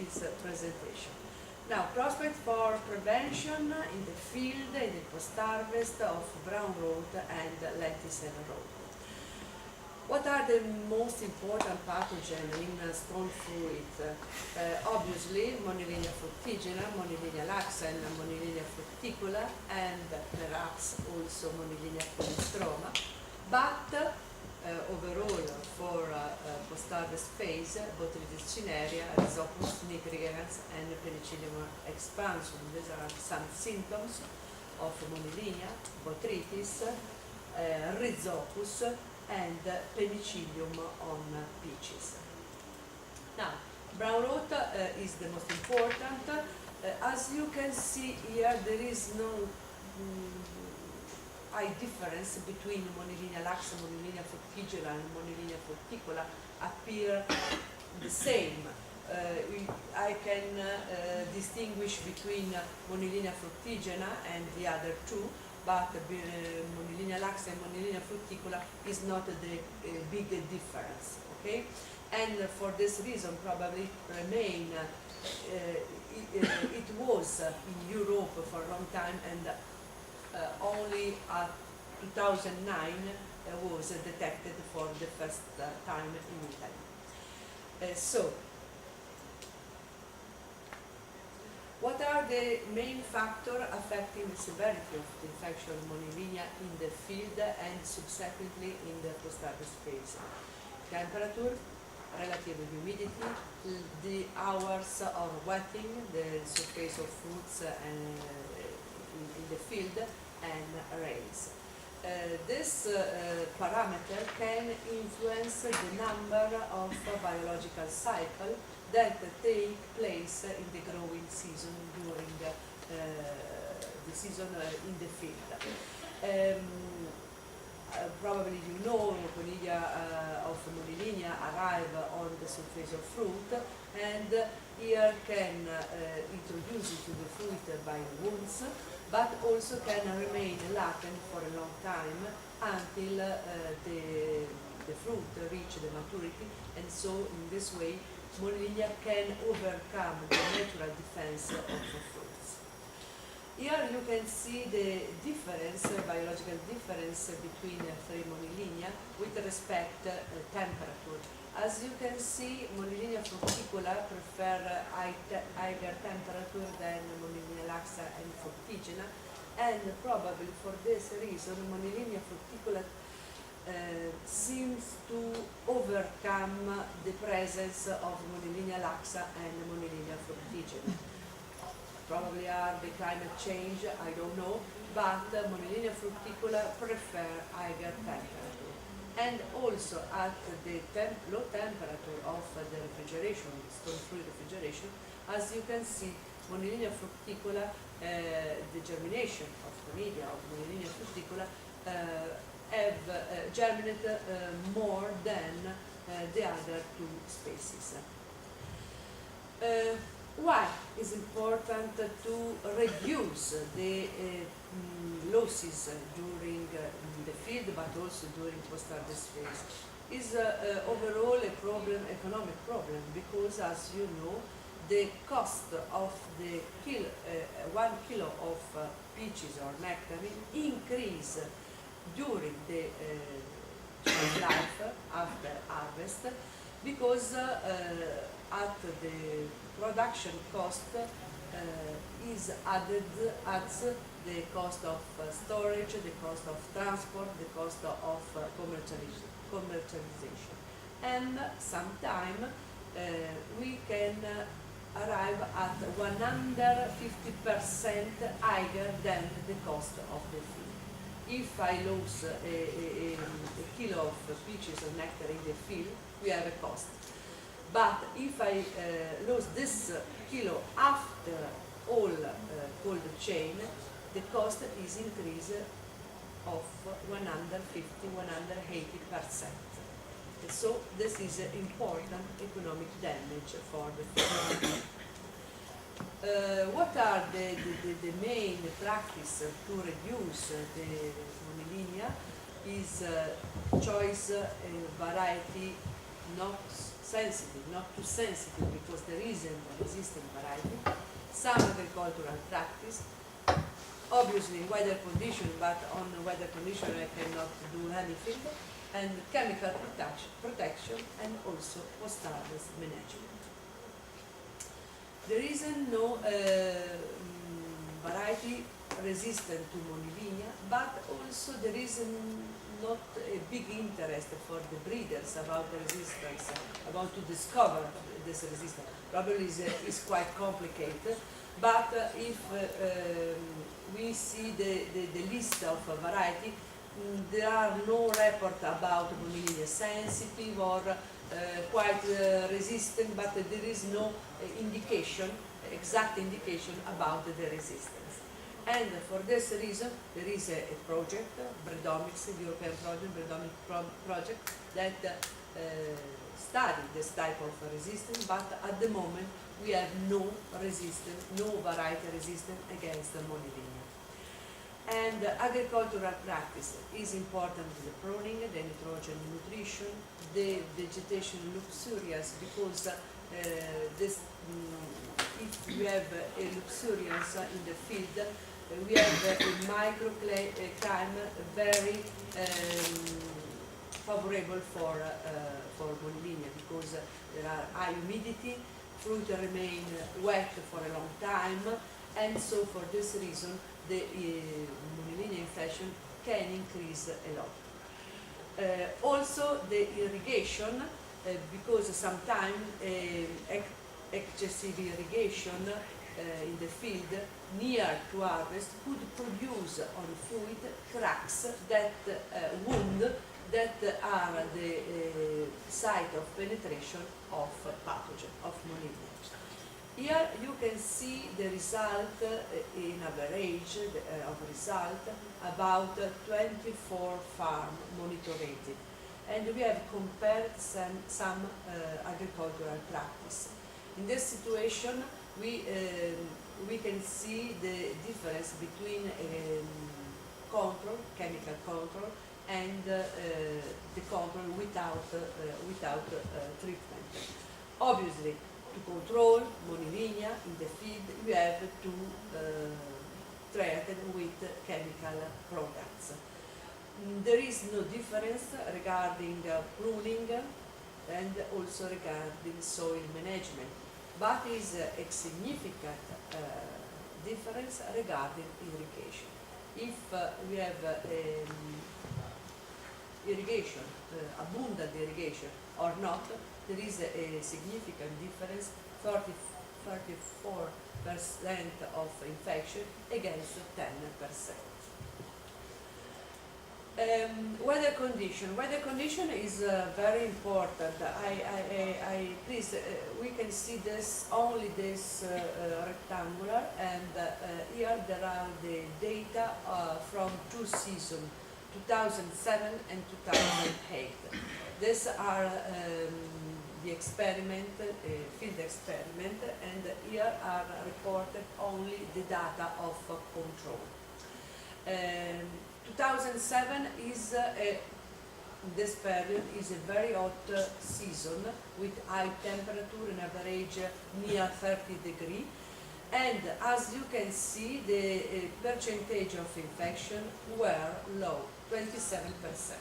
its presentation. Now, prospect for prevention in the field, in the post-harvest of brown rot and lenticel rot. What are the most important pathogens in stone fruit? Obviously, Monilinia fructigena, Monilinia laxa, and Monilinia fructicola, and perhaps also Monilinia polystroma. But overall, for post-harvest phase, Botrytis cinerea, Rhizopus nigricans, and Penicillium expansum. These are some symptoms of Monilinia, Botrytis, Rhizopus, and Penicillium on peaches. Now, brown rot is the most important. As you can see here, there is no high difference between Monilinia laxa, Monilinia fructigena, and Monilinia fructicola appear the same. I can distinguish between Monilinia fructigena and the other two, but Monilinia laxa and Monilinia fructicola is not the big difference, okay? And for this reason, probably remain, it was in Europe for a long time, and only at 2009 was detected for the first time in Italy. So, what are the main factors affecting the severity of the infection of Monilinia in the field and subsequently in the post-harvest phase? Temperature, relative humidity, the hours of wetting, the surface of fruits in the field, and rains. This parameter can influence the number of biological cycles that take place in the growing season during the season in the field. Probably you know Conidia of Monilinia arrive on the surface of fruit, and here can introduce it to the fruit by wounds, but also can remain latent for a long time until the fruit reach the maturity, and so in this way Monilinia can overcome the natural defense of the fruits. Here you can see the difference, biological difference between three Monilinia with respect to temperature. As you can see, Monilinia fructicola prefer higher temperature than Monilinia laxa and fructigena, and probably for this reason Monilinia fructicola seems to overcome the presence of Monilinia laxa and Monilinia fructigena. Probably are the climate change, I don't know, but Monilinia fructicola prefer higher temperature. And also at the low temperature of the refrigeration, stone fruit refrigeration, as you can see, Monilinia fructicola, the germination of Conidia of Monilinia fructicola have germinated more than the other two species. Why is important to reduce the losses during the field, but also during post-harvest phase? Is overall a problem, economic problem, because as you know, the cost of the 1 kilo of peaches or nectarine increase during the life after harvest, because at the production cost is adds the cost of storage, the cost of transport, the cost of commercialization. And sometime we can arrive at 150% higher than the cost of the field. If I lose a kilo of peaches or nectar in the field, we have a cost. But if I lose this kilo after all cold chain, the cost is increase of 150–180%. So this is important economic damage for the field. What are the main practice to reduce the Monilinia? Is choice variety not sensitive, not too sensitive, because there isn't a resistant variety, some agricultural practice, obviously weather condition, but on weather condition I cannot do anything, and chemical protection and also post-harvest management. There is no variety resistant to Monivinia, but also there is not a big interest for the breeders about the resistance, about to discover this resistance. Probably is quite complicated, but if we see the list of variety, there are no reports about Monivinia sensitive or quite resistant, but there is no indication, exact indication about the resistance. And for this reason, there is a project, Bredomics, the European project, project, that study this type of resistance, but at the moment we have no resistance, no variety resistant against the Monivinia. And agricultural practice is important, the pruning, the nitrogen nutrition, the vegetation luxuriance, because if you have a luxuriance in the field, we have a microclimate very favorable for Monivinia, because there are high humidity, fruit remain wet for a long time, and so for this reason the Monivinia infection can increase a lot. Also the irrigation, because sometimes excessive irrigation in the field near to harvest could produce on fruit cracks that wound that are the site of penetration of pathogen of Monivinia. Here you can see the result in average of result about 24 farms monitored, and we have compared some agricultural practice. In this situation, we can see the difference between control, chemical control, and the control without treatment. Obviously, to control Monivinia in the field, you have to treat it with chemical products. There is no difference regarding pruning and also regarding soil management, but is a significant difference regarding irrigation. If we have irrigation, abundant irrigation or not, there is a significant difference, 34% of infection against 10%. Weather condition is very important. Please, we can see this only this rectangular, and here there are the data from 2 seasons, 2007 and 2008. These are the experiment, field experiment, and here are reported only the data of control. 2007 is this period is a very hot season with high temperature, an average near 30 degrees, and as you can see, the percentage of infection were low, 27%.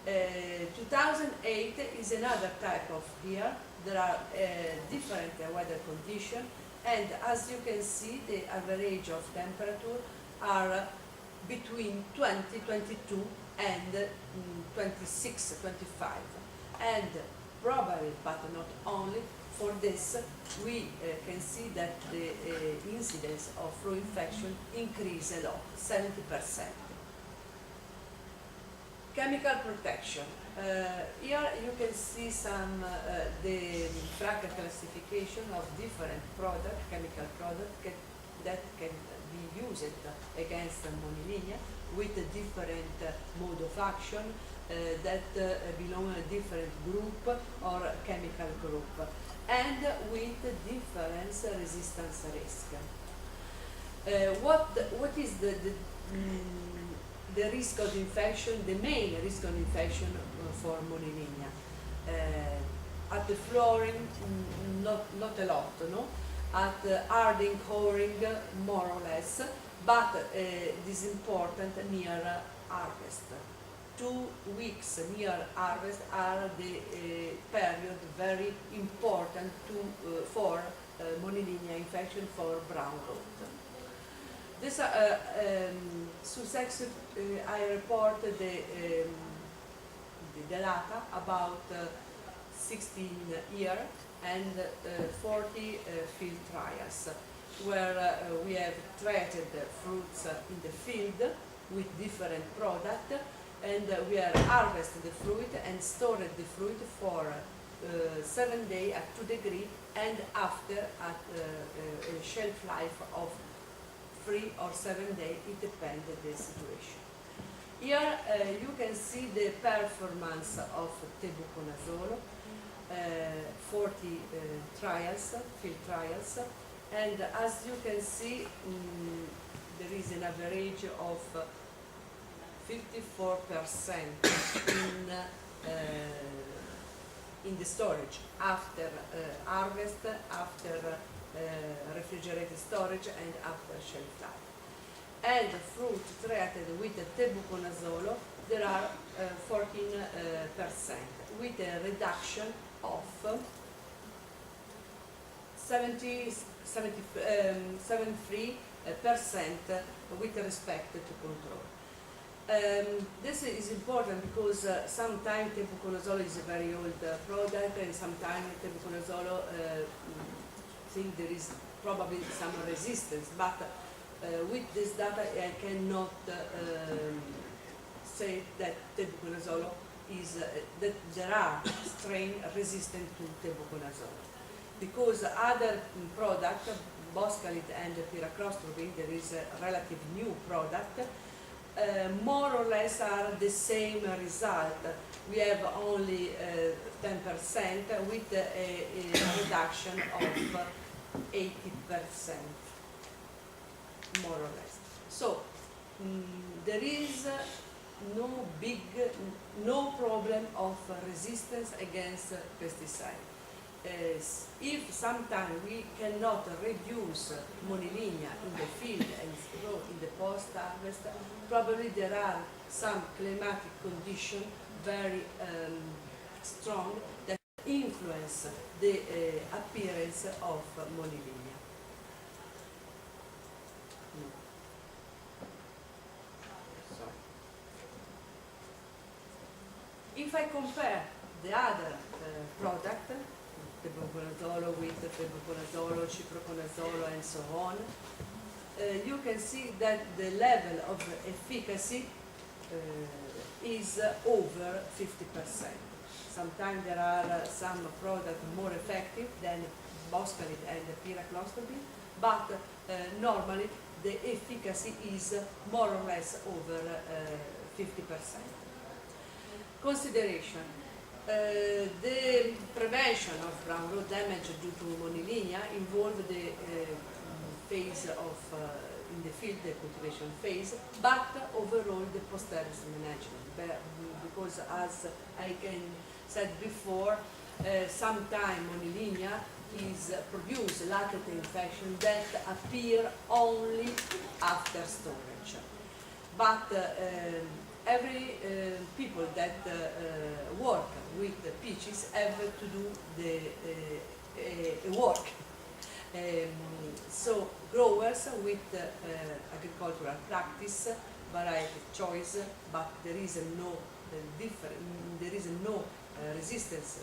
2008 is another type of year. There are different weather conditions, and as you can see, the average of temperature are between 20, 22 and 26, 25. And probably, but not only, for this we can see that the incidence of flu infection increase a lot, 70%. Chemical protection. Here you can see some the bracket classification of different products, chemical products that can be used against Monivinia with a different mode of action that belong a different group or chemical group, and with different resistance risk. What is the risk of infection, the main risk of infection for Monivinia? At the flooring, not a lot, no? At the harding, coring, more or less, but it is important near harvest. 2 weeks near harvest are the period very important for Monilinia infection for brown rot. This Sussex, I report the data about 16 years and 40 field trials, where we have treated fruits in the field with different products, and we have harvested the fruit and stored the fruit for 7 days at 2 degrees, and after at a shelf life of 3 or 7 days, it depends on the situation. Here you can see the performance of tebuconazole, 40 trials, field trials, and as you can see, there is an average of 54% in the storage after harvest, after refrigerated storage, and after shelf life. And fruit treated with tebuconazole, there are 14%, with a reduction of 73% with respect to control. This is important because sometimes tebuconazole is a very old product, and sometimes tebuconazole think there is probably some resistance, but with this data I cannot say that tebuconazole is that there are strains resistant to tebuconazole, because other product, boscalid and piraclostrobin, there is a relative new product, more or less are the same result. We have only 10% with a reduction of 80%, more or less. So there is no problem of resistance against pesticide. If sometimes we cannot reduce Monilinia in the field and in the post-harvest, probably there are some climatic conditions very strong that influence the appearance of Monilinia. If I compare the other product, tebuconazole with tebuconazole, ciproconazole, and so on, you can see that the level of efficacy is over 50%. Sometimes there are some products more effective than boscalid and piraclostrobin, but normally the efficacy is more or less over 50%. Consideration. The prevention of brown rot damage due to Monilinia involve the phase of in the field, the cultivation phase, but overall the post-harvest management, because as I said before, sometimes Monilinia is produced latent infection that appear only after storage. But every people that work with the peaches have to do the work. So growers with agricultural practice, variety choice, but there is no resistance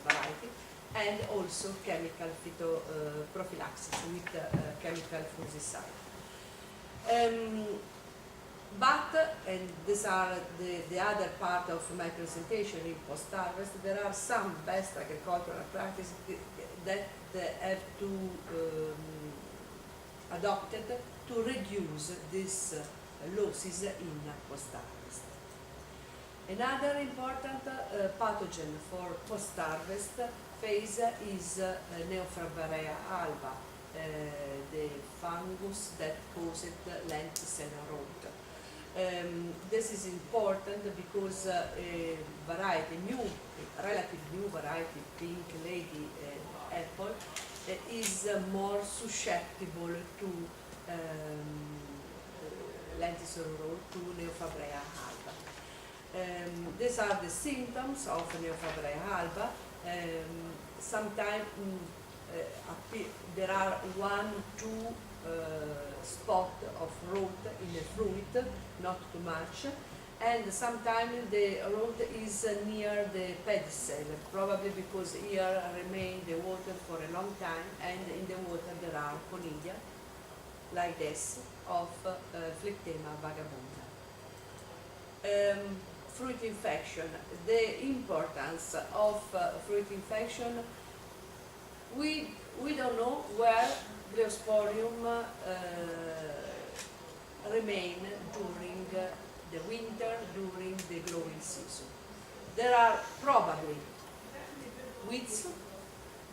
variety, and also chemical phytoprophylaxis with chemical fungicide. But, and these are the other part of my presentation in post-harvest, there are some best agricultural practices that have to adopted to reduce this losses in post-harvest. Another important pathogen for post-harvest phase is Neofarvarea alba, the fungus that caused lenticella rot. This is important because a relative new variety, pink lady apple, is more susceptible to lenticel rot, to Neofabrea alba. These are the symptoms of Neofabrea alba. Sometimes there are 1-2 spots of rot in the fruit, not too much, and sometimes the rot is near the pedicel, probably because here remain the water for a long time, and in the water there are conidia, like this, of Flectema vagabunda. Fruit infection. The importance of fruit infection, we don't know where Gliosporium remain during the winter, during the growing season. There are probably weeds,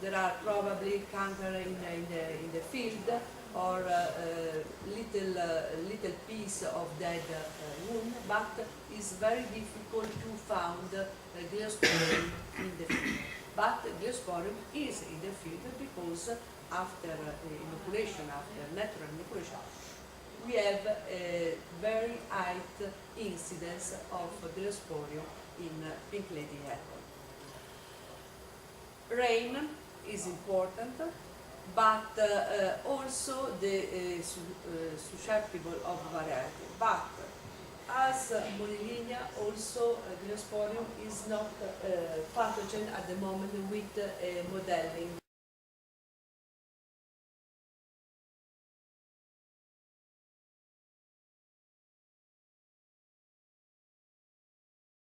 there are probably canker in the field, or little piece of dead wound, but it's very difficult to find Gliosporium in the field. But Gliosporium is in the field because after inoculation, after natural inoculation, we have a very high incidence of Gliosporium in pink lady apple. Rain is important, but also the susceptible of variety. But as Monilinia, also Gliosporium is not pathogen at the moment with modeling.